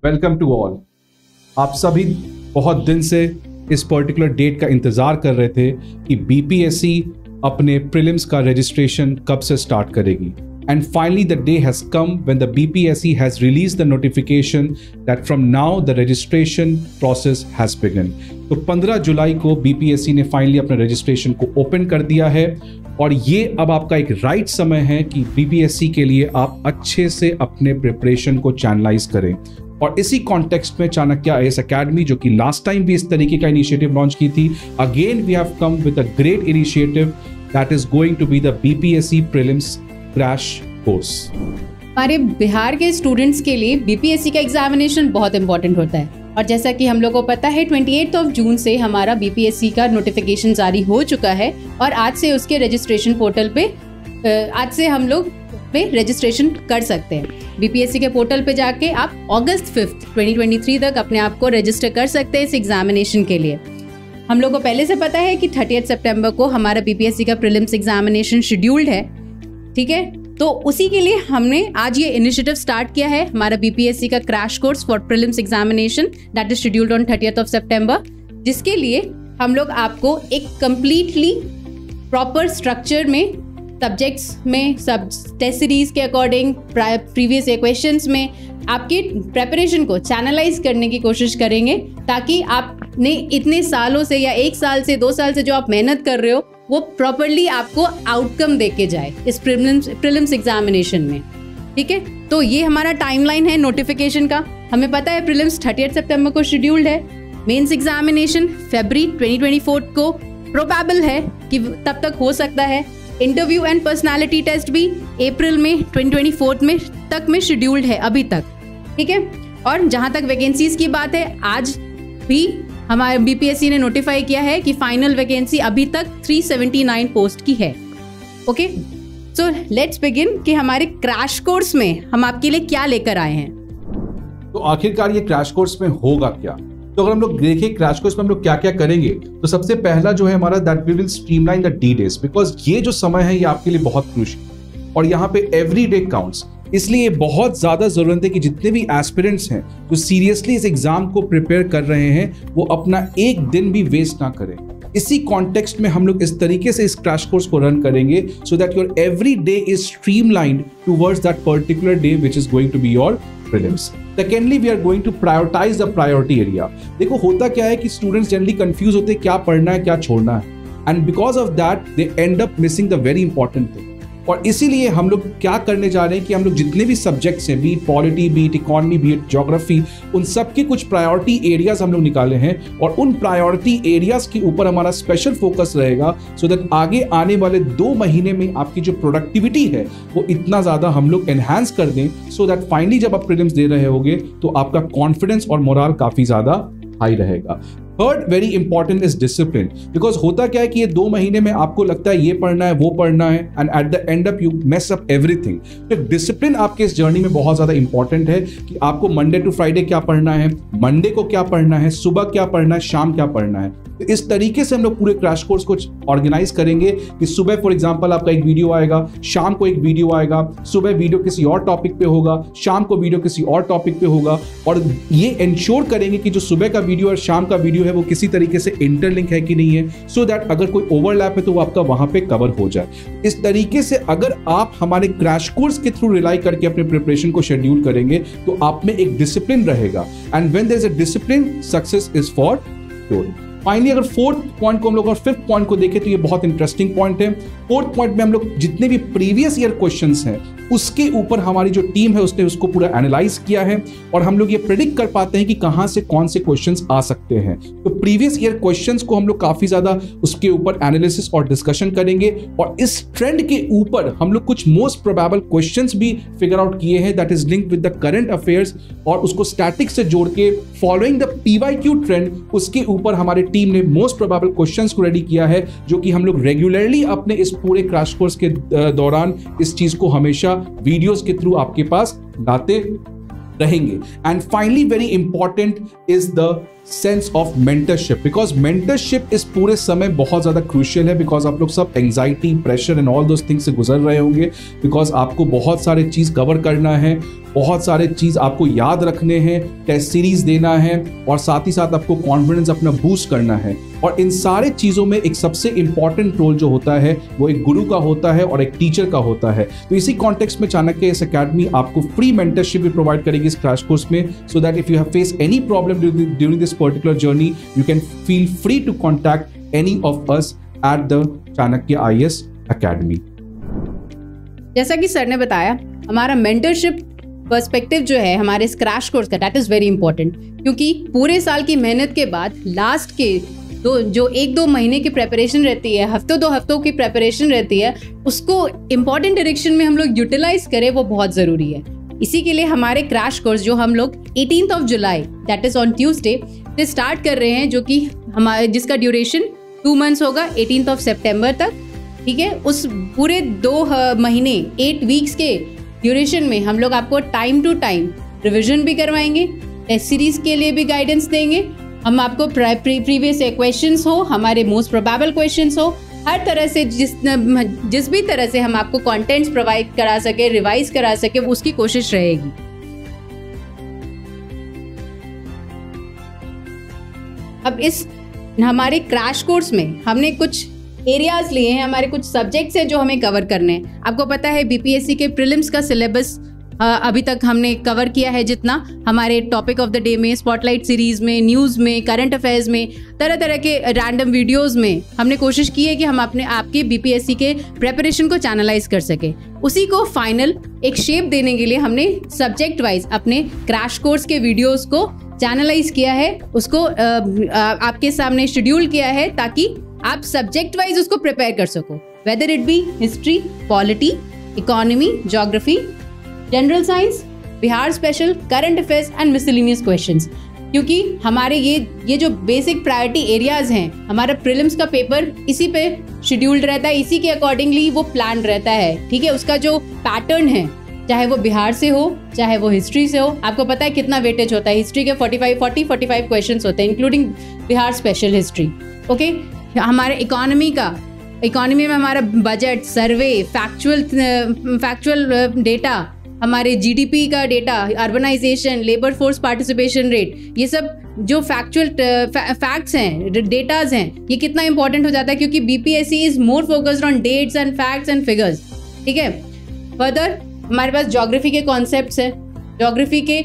Welcome to all. आप सभी बहुत दिन से इस पर्टिकुलर डेट का इंतजार कर रहे थे कि बीपीएससी अपने प्रीलिम्स का रजिस्ट्रेशन कब से स्टार्ट करेगी। And finally, the day has come when the BPSC has released the notification that from now the registration process has begun. तो 15 जुलाई को BPSC ने फाइनली अपने रजिस्ट्रेशन को ओपन कर दिया है और ये अब आपका एक राइट समय है कि BPSC के लिए आप अच्छे से अपने प्रिपरेशन को चैनलाइज करें। और इसी कॉन्टेक्स्ट में चाणक्य IAS अकेडमी, जो कि लास्ट टाइम भी इस तरीके का इनिशिएटिव लॉन्च की थी, again we have come with a great initiative that is going to be the BPSC prelims crash course. हमारे बिहार के स्टूडेंट्स के लिए बीपीएससी का एग्जामिनेशन बहुत इंपॉर्टेंट होता है और जैसा कि हम लोग को पता है 28 जून से हमारा बीपीएससी का नोटिफिकेशन जारी हो चुका है और आज से उसके रजिस्ट्रेशन पोर्टल पे आज से हम लोग पे रजिस्ट्रेशन कर सकते हैं। बीपीएससी के पोर्टल पे जाके आप अगस्त 5 2023 तक अपने आप को रजिस्टर कर सकते हैं इस एग्जामिनेशन के लिए। हम लोग को पहले से पता है कि 30 सितंबर को हमारा बीपीएससी का प्रीलिम्स एग्जामिनेशन शेड्यूल्ड है, ठीक है। तो उसी के लिए हमने आज ये इनिशिएटिव स्टार्ट किया है, हमारा बीपीएससी का crash course for prelims examination that is scheduled on 30 सितंबर, जिसके लिए हम लोग आपको एक कंप्लीटली प्रॉपर स्ट्रक्चर में सब्जेक्ट्स में सब टेस्ट सीरीज के अकॉर्डिंग प्रीवियस क्वेश्चंस में आपके प्रेपरेशन को चैनलाइज करने की कोशिश करेंगे ताकि आपने इतने सालों से या 1 साल से 2 साल से जो आप मेहनत कर रहे हो वो प्रॉपरली आपको आउटकम देके जाए इस प्रीलिम्स एग्जामिनेशन में, ठीक है। तो ये हमारा टाइमलाइन है नोटिफिकेशन का। हमें पता है प्रीलिम्स 30 सितंबर को शेड्यूल्ड है, मेंस एग्जामिनेशन फरवरी 2024 को प्रोबेबल है कि तब तक हो सकता है, इंटरव्यू एंड पर्सनालिटी टेस्ट भी अप्रैल में 2024 में तक में शेड्यूल्ड है अभी तक, ठीक है। और जहाँ तक वैकेंसीज की बात है, आज भी हमारे बीपीएससी ने नोटिफाई किया है कि फाइनल वैकेंसी अभी तक 379 पोस्ट की है। ओके, सो लेट्स बिगिन कि हमारे क्रैश कोर्स में हम आपके लिए क्या लेकर आए हैं। तो आखिरकार ये क्रैश कोर्स में होगा क्या? तो अगर हम लोग देखें क्रैश कोर्स में हम लोग क्या क्या करेंगे, तो सबसे पहला जो है हमारा that we will streamline the D days, because ये जो समय है ये आपके लिए बहुत क्रूशियल और यहाँ पे एवरी डे काउंट्स। इसलिए बहुत ज्यादा जरूरत है कि जितने भी एस्पिरेंट्स हैं जो सीरियसली इस एग्जाम को प्रिपेयर कर रहे हैं वो अपना एक दिन भी वेस्ट ना करें। इसी कॉन्टेक्स्ट में हम लोग इस तरीके से इस क्रैश कोर्स को रन करेंगे so that your every day is streamlined towards that particular day which is going to be your prelims. Secondly, we are going to prioritize the priority area. देखो होता क्या है कि स्टूडेंट्स जनरली कंफ्यूज होते हैं क्या पढ़ना है क्या छोड़ना है, and because of that they and up missing the very important thing. और इसीलिए हम लोग क्या करने जा रहे हैं कि हम लोग जितने भी सब्जेक्ट्स हैं, be it polity, be it economy, be it geography, उन सब के कुछ प्रायोरिटी एरियाज हम लोग निकाले हैं और उन प्रायोरिटी एरियाज के ऊपर हमारा स्पेशल फोकस रहेगा सो दैट आगे आने वाले 2 महीने में आपकी जो प्रोडक्टिविटी है वो इतना ज्यादा हम लोग एनहांस कर दें सो दैट फाइनली जब आप प्रीलिम्स दे रहे होगे तो आपका कॉन्फिडेंस और मोरल काफी ज्यादा हाई रहेगा। Third very important is discipline, because होता क्या है कि ये 2 महीने में आपको लगता है ये पढ़ना है वो पढ़ना है and at the end up you mess up everything. तो डिसिप्लिन आपके इस जर्नी में बहुत ज्यादा इंपॉर्टेंट है कि आपको मंडे टू फ्राइडे क्या पढ़ना है, मंडे को क्या पढ़ना है, सुबह क्या पढ़ना है, शाम क्या पढ़ना है। तो इस तरीके से हम लोग पूरे क्रैश कोर्स को ऑर्गेनाइज करेंगे कि सुबह फॉर एग्जांपल आपका एक वीडियो आएगा, शाम को एक वीडियो आएगा, सुबह वीडियो किसी और टॉपिक पे होगा, शाम को वीडियो किसी और टॉपिक पे होगा, और ये इंश्योर करेंगे कि जो सुबह का वीडियो और शाम का वीडियो है वो किसी तरीके से इंटरलिंक है कि नहीं है, सो दैट अगर कोई ओवरलैप है तो वो आपका वहां पे कवर हो जाए। इस तरीके से अगर आप हमारे क्रैश कोर्स के थ्रू रिलाई करके अपने प्रिपरेशन को शेड्यूल करेंगे तो आप में एक डिसिप्लिन रहेगा, and when there is a discipline success is for sure. Finally अगर 4th पॉइंट को हम लोग और 5th पॉइंट को देखें तो ये बहुत इंटरेस्टिंग पॉइंट है। 4th पॉइंट में हम लोग जितने भी प्रीवियस ईयर क्वेश्चंस हैं उसके ऊपर हमारी जो टीम है उसने उसको पूरा एनालाइज किया है और हम लोग ये प्रेडिक्ट कर पाते हैं कि कहां से कौन से क्वेश्चंस आ सकते हैं। तो प्रीवियस ईयर क्वेश्चंस को हम लोग काफी ज्यादा उसके ऊपर एनालिसिस और डिस्कशन करेंगे और इस ट्रेंड के ऊपर हम लोग कुछ मोस्ट प्रोबेबल क्वेश्चंस भी फिगर आउट किए हैं that is linked with the current affairs और उसको स्टैटिक से जोड़ के फॉलोइंग द पीवाईक्यू ट्रेंड उसके ऊपर हमारी टीम ने मोस्ट प्रोबेबल क्वेश्चंस को रेडी किया है, जो कि हम लोग रेगुलरली अपने इस पूरे क्रैश कोर्स के दौरान इस चीज को हमेशा वीडियोस के थ्रू आपके पास लाते रहेंगे। And finally very important is the sense of mentorship, because mentorship इस पूरे समय बहुत ज्यादा क्रूशियल है, बिकॉज आप लोग सब anxiety, pressure and all those things से गुजर रहे होंगे, बिकॉज आपको बहुत सारे चीज कवर करना है बहुत सारे चीज आपको याद रखने हैं, टेस्ट सीरीज देना है और साथ ही साथ आपको कॉन्फिडेंस अपना बूस्ट करना है। और इन सारे चीजों में एक सबसे इंपॉर्टेंट रोल जो होता है वो एक गुरु का होता है और एक टीचर का होता है। तो इसी कॉन्टेक्स्ट में चाणक्य एस एकेडमी आपको फ्री मेंटरशिप भी प्रोवाइड करेगी इस क्रैश कोर्स में, so that if you have face any problem during this particular journey you can feel free to contact any of us at the Chanakya IAS academy. जैसा कि sir ने बताया, हमारा mentorship perspective जो है हमारे इस क्रैश कोर्स का, दैट इज वेरी इंपॉर्टेंट, क्योंकि पूरे साल की मेहनत के बाद लास्ट के जो 1-2 महीने की प्रेपरेशन रहती है, दो हफ्तों की प्रेपरेशन रहती है, उसको इम्पोर्टेंट डायरेक्शन में हम लोग यूटिलाइज करें, वो बहुत जरूरी है। इसी के लिए हमारे क्रैश कोर्स जो हम लोग 18 July that is on Tuesday से स्टार्ट कर रहे हैं, जो कि हमारे जिसका ड्यूरेशन 2 मंथ्स होगा 18 सितंबर तक। ठीक है, उस पूरे 2 महीने 8 वीक्स के ड्यूरेशन में हम लोग आपको टाइम टू टाइम रिवीजन भी करवाएंगे, टेस्ट सीरीज के लिए भी गाइडेंस देंगे, हम आपको प्रीवियस क्वेश्चंस हो, हमारे मोस्ट प्रोबेबल क्वेश्चंस हो, हर तरह से जिस भी तरह से हम आपको कंटेंट्स प्रोवाइड करा सके, रिवाइज करा सके, उसकी कोशिश रहेगी। अब इस हमारे क्रैश कोर्स में हमने कुछ एरियाज लिए हैं, हमारे कुछ सब्जेक्ट्स हैं जो हमें कवर करने हैं। आपको पता है BPSC के प्रीलिम्स का सिलेबस अभी तक हमने कवर किया है जितना, हमारे टॉपिक ऑफ द डे में, स्पॉटलाइट सीरीज में, न्यूज़ में, करंट अफेयर्स में, तरह तरह के रैंडम वीडियोस में हमने कोशिश की है कि हम आपके BPSC के प्रेपरेशन को चैनलाइज कर सके। उसी को फाइनल एक शेप देने के लिए हमने सब्जेक्ट वाइज अपने क्रैश कोर्स के वीडियोस को चैनलाइज किया है, उसको आपके सामने शेड्यूल किया है ताकि आप सब्जेक्ट वाइज उसको प्रिपेयर कर सको, whether it be history, polity, economy, geography, general science, Bihar special, current affairs and miscellaneous questions. क्योंकि हमारे ये जो बेसिक प्रायोरिटी एरियाज हैं, हमारा प्रीलिम्स का पेपर इसी पे शेड्यूल्ड रहता है, इसी के अकॉर्डिंगली वो प्लान रहता है। ठीक है, उसका जो पैटर्न है, चाहे वो बिहार से हो, चाहे वो हिस्ट्री से हो, आपको पता है कितना वेटेज होता है, हिस्ट्री के 45 क्वेश्चंस होते हैं including Bihar special history. Okay, हमारे इकोनॉमी में हमारा बजट, सर्वे, फैक्चुअल डेटा, हमारे GDP का data, urbanisation, labour force participation rate, ये सब जो फैक्चुअल फैक्ट्स हैं, डेटाज हैं, ये कितना इंपॉर्टेंट हो जाता है क्योंकि BPSC is more focused on dates and facts and figures. ठीक है, फर्दर हमारे पास ज्योग्राफी के कॉन्सेप्ट्स हैं, ज्योग्राफी के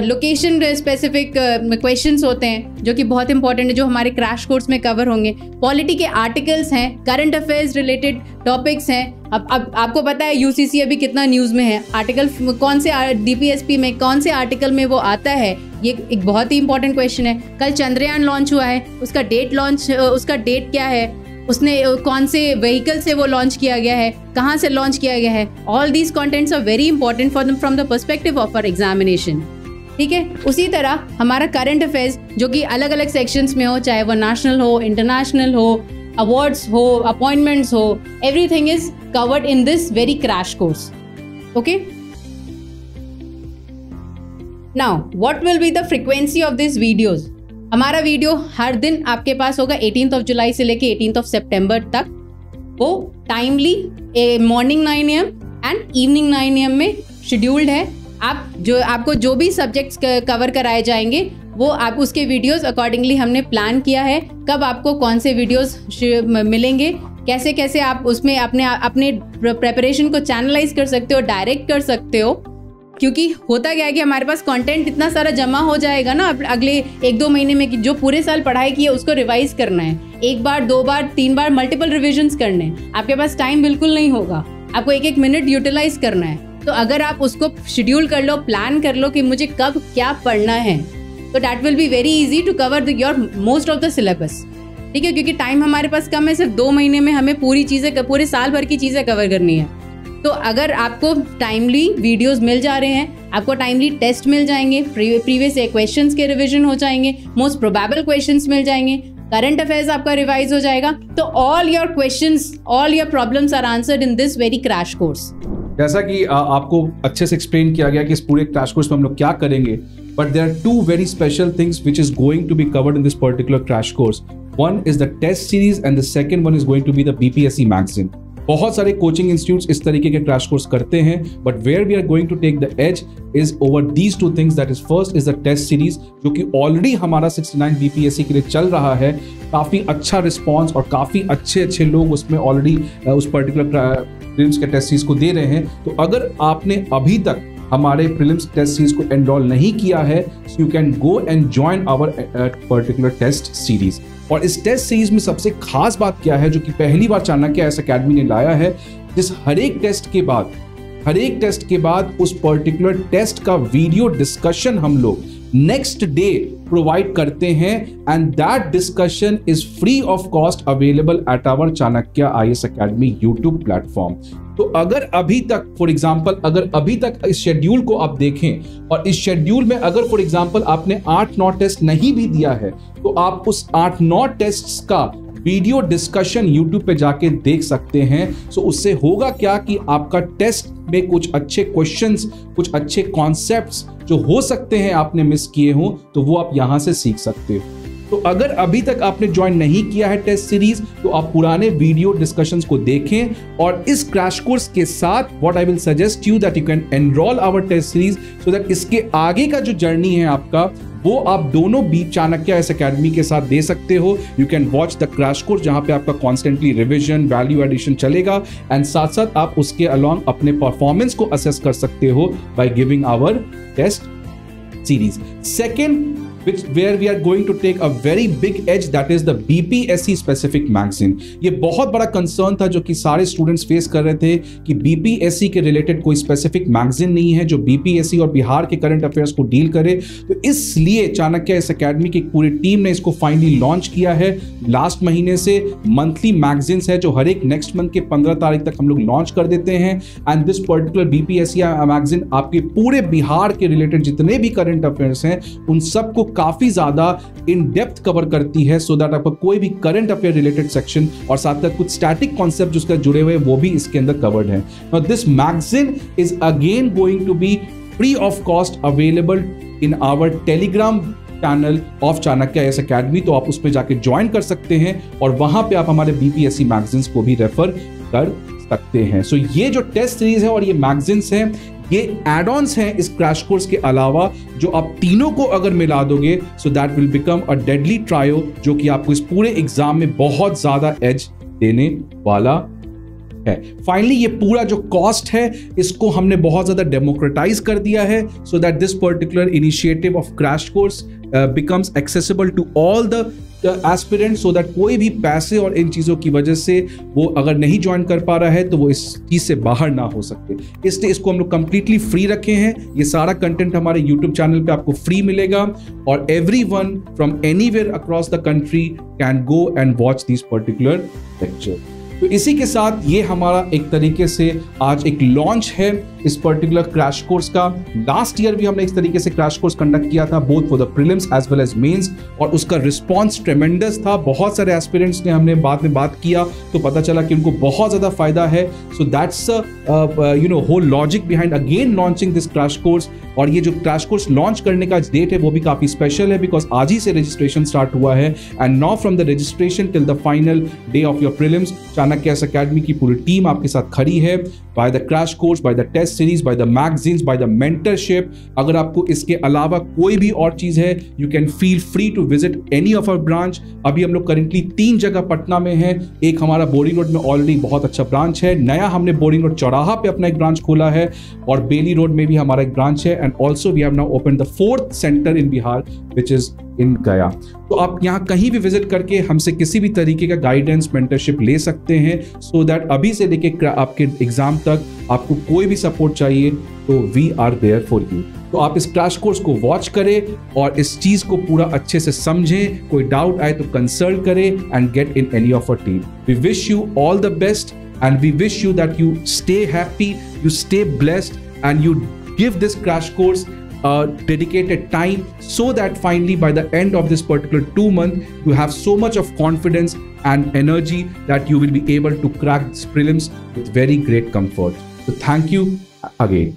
लोकेशन स्पेसिफिक क्वेश्चंस होते हैं जो कि बहुत इंपॉर्टेंट है, जो हमारे क्रैश कोर्स में कवर होंगे। पॉलिटी के आर्टिकल्स हैं, करंट अफेयर्स रिलेटेड टॉपिक्स हैं। अब आपको पता है UCC अभी कितना न्यूज़ में है, आर्टिकल कौन से DPSP में कौन से आर्टिकल में वो आता है, ये एक बहुत ही इंपॉर्टेंट क्वेश्चन है। कल चंद्रयान लॉन्च हुआ है, उसका डेट क्या है, उसने कौन से व्हीकल से वो लॉन्च किया गया है, कहाँ से लॉन्च किया गया है। All these contents are very important for them from the perspective of our examination. ठीक है, उसी तरह हमारा करंट अफेयर्स जो कि अलग अलग सेक्शंस में हो, चाहे वो नेशनल हो, इंटरनेशनल हो, अवार्ड्स हो, अपॉइंटमेंट्स हो, everything is covered in this very crash course. Okay, now what will be the frequency of this videos. हमारा वीडियो हर दिन आपके पास होगा 18 जुलाई से लेके 18 सितंबर तक। वो timely morning 9 AM and evening 9 AM में शेड्यूल्ड है। आपको जो भी सब्जेक्ट्स कवर कराए जाएंगे वो आप उसके वीडियोस अकॉर्डिंगली हमने प्लान किया है, कब आपको कौन से वीडियोस मिलेंगे, कैसे कैसे आप उसमें अपने प्रेपरेशन को चैनलाइज कर सकते हो, डायरेक्ट कर सकते हो। क्योंकि होता क्या है कि हमारे पास कंटेंट इतना सारा जमा हो जाएगा ना अगले 1-2 महीने में कि जो पूरे साल पढ़ाई की है उसको रिवाइज करना है, 1 बार 2 बार 3 बार मल्टीपल रिविजन्स करने हैं। आपके पास टाइम बिल्कुल नहीं होगा, आपको 1-1 मिनट यूटिलाइज करना है। तो अगर आप उसको शेड्यूल कर लो, प्लान कर लो कि मुझे कब क्या पढ़ना है, तो that will be very easy to cover your most of the syllabus. ठीक है, क्योंकि टाइम हमारे पास कम है, सिर्फ 2 महीने में हमें पूरे साल भर की चीज़ें कवर करनी है। तो अगर आपको टाइमली वीडियोस मिल जा रहे हैं, आपको टाइमली टेस्ट मिल जाएंगे, प्रीवियस क्वेश्चंस के रिवीजन हो जाएंगे, मोस्ट प्रोबेबल क्वेश्चंस मिल जाएंगे, करंट अफेयर्स आपका रिवाइज हो जाएगा, तो all your questions, all your problems are answered in this very crash course. जैसा कि आपको अच्छे से एक्सप्लेन किया गया कि इस पूरे क्रैश कोर्स में हम लोग क्या करेंगे, but there are 2 very special things which is going to be covered in this particular crash course. One is the test series and the second one is going to be the BPSC magazine. बहुत सारे coaching institutes इस तरीके के crash course करते हैं, but where we are going to take the edge is over these two things. That is first is the test series, जो कि already हमारा 69 बीपीएससी के लिए चल रहा है। काफी अच्छा रिस्पॉन्स और काफी अच्छे लोग उसमें ऑलरेडी उस पर्टिकुलर प्रीलिम्स के टेस्ट सीरीज को दे रहे हैं। तो अगर आपने अभी तक हमारे प्रीलिम्स टेस्ट सीरीज को एनरोल नहीं किया है, so you can go and join our particular test series. और इस टेस्ट सीरीज में सबसे खास बात क्या है, जो कि पहली बार चाणक्य आईएएस अकेडमी ने लाया है, जिस हर एक टेस्ट के बाद उस पर्टिकुलर टेस्ट का वीडियो डिस्कशन हम लोग नेक्स्ट डे प्रोवाइड करते हैं, and that discussion is free of cost available at our Chanakya IAS academy YouTube platform. तो अगर अभी तक फॉर एग्जांपल इस शेड्यूल को आप देखें और इस शेड्यूल में अगर फॉर एग्जांपल आपने 8-9 टेस्ट नहीं भी दिया है, तो आप उस 8-9 टेस्ट्स का वीडियो डिस्कशन YouTube पे जाके देख सकते हैं। सो उससे होगा क्या कि आपका टेस्ट में कुछ अच्छे क्वेश्चंस, कुछ अच्छे कॉन्सेप्ट्स जो हो सकते हैं आपने मिस किए हो, तो वो आप यहां से सीख सकते हो। तो अगर अभी तक आपने ज्वाइन नहीं किया है टेस्ट सीरीज, तो आप पुराने वीडियो डिस्कशंस को देखें, और इस क्रैश कोर्स के साथ what I will suggest you that you can enrol our test series, so that इसके आगे का जो जर्नी है आपका, वो आप दोनों बीच चाणक्य आईएएस अकेडमी के साथ दे सकते हो। You can watch the crash course, जहां पे आपका कॉन्स्टेंटली रिविजन, वैल्यू एडिशन चलेगा, एंड साथ साथ आप उसके अलॉन्ग अपने परफॉर्मेंस को असेस कर सकते हो by giving our test series. Second, where we are going to take a very big edge, that is the BPSC specific magazine. ये बहुत बड़ा कंसर्न था जो कि सारे स्टूडेंट्स फेस कर रहे थे कि BPSC के रिलेटेड कोई स्पेसिफिक मैगजीन नहीं है जो BPSC और बिहार के करंट अफेयर्स को डील करे। तो इसलिए चाणक्य इस अकेडमी की पूरी टीम ने इसको फाइनली लॉन्च किया है। लास्ट महीने से मंथली मैगजीन्स है जो हर एक नेक्स्ट मंथ के 15 तारीख तक हम लोग लॉन्च कर देते हैं, and this particular BPSC magazine आपके पूरे बिहार के रिलेटेड जितने भी करंट अफेयर्स हैं उन सबको काफी ज्यादा इन डेप्थ कवर करती है, सो दैट आपका कोई भी करंट अफेयर रिलेटेड सेक्शन और साथ साथ कुछ स्टैटिक कॉन्सेप्ट जो उसका जुड़े हुए वो भी इसके अंदर कवर्ड है। Now this magazine is again going to be free of cost available in our Telegram channel of Chanakya IAS academy. तो आप उसमें जाके ज्वाइन कर सकते हैं और वहां पे आप हमारे BPSC मैगजीन्स को भी रेफर कर सकते हैं। सो ये जो टेस्ट सीरीज है और ये मैगजीन्स हैं, ये एड ऑन्स हैं इस क्रैश कोर्स के अलावा, जो आप तीनों को अगर मिला दोगे so that will become a deadly trio, जो कि आपको इस पूरे एग्जाम में बहुत ज्यादा एज देने वाला है। फाइनली ये पूरा जो कॉस्ट है इसको हमने बहुत ज्यादा डेमोक्रेटाइज कर दिया है, so that this particular initiative of crash course becomes accessible to all the aspirant, so that कोई भी पैसे और इन चीजों की वजह से वो अगर नहीं ज्वाइन कर पा रहा है तो वो इस चीज से बाहर ना हो सके। इसलिए इसको हम लोग कंप्लीटली फ्री रखे हैं। ये सारा कंटेंट हमारे यूट्यूब चैनल पे आपको फ्री मिलेगा और everyone from anywhere across the country can go and watch this particular lecture. तो इसी के साथ ये हमारा एक तरीके से आज एक लॉन्च है इस पर्टिकुलर क्रैश कोर्स का। लास्ट ईयर भी हमने इस तरीके से क्रैश कोर्स कंडक्ट किया था, both for the prelims as well as mains, और उसका रिस्पांस ट्रेमेंडस था। बहुत सारे एस्पिरेंट्स ने हमने बाद में बात किया तो पता चला कि उनको बहुत ज्यादा फायदा है। So that's whole logic behind again launching this crash course. और ये जो क्रैश कोर्स लॉन्च करने का डेट है वो भी काफी स्पेशल है, बिकॉज आज ही से रजिस्ट्रेशन स्टार्ट हुआ है, and now from the registration till the final day of your prelims Chanakya IAS academy की पूरी टीम आपके साथ खड़ी है, by the crash course, by the test series, by the magazines, by the mentorship. अगर आपको इसके अलावा कोई भी और चीज है, you can feel free to visit any of our branch. अभी हम लोग करेंटली 3 जगह पटना में है, एक हमारा बोरिंग रोड में ऑलरेडी बहुत अच्छा ब्रांच है, नया हमने बोरिंग रोड चौराहा पे अपना एक ब्रांच खोला है, और बेली रोड में भी हमारा एक ब्रांच है, and also we have now open the 4th centre in Bihar which is in Gaya. तो आप यहाँ कहीं भी विजिट करके हमसे किसी भी तरीके का गाइडेंस, मेंटरशिप ले सकते हैं, सो दैट अभी से लेके आपके एग्जाम तक आपको कोई भी सपोर्ट चाहिए तो we are there for you. तो आप इस क्रैश कोर्स को वॉच करें और इस चीज को पूरा अच्छे से समझें। कोई डाउट आए तो कंसल्ट करें and get in any of our team. We wish you all the best and we wish you that you stay happy, you stay blessed, and you give this crash course dedicated time, so that finally by the end of this particular 2 months you have so much of confidence and energy that you will be able to crack this prelims with very great comfort. So thank you again.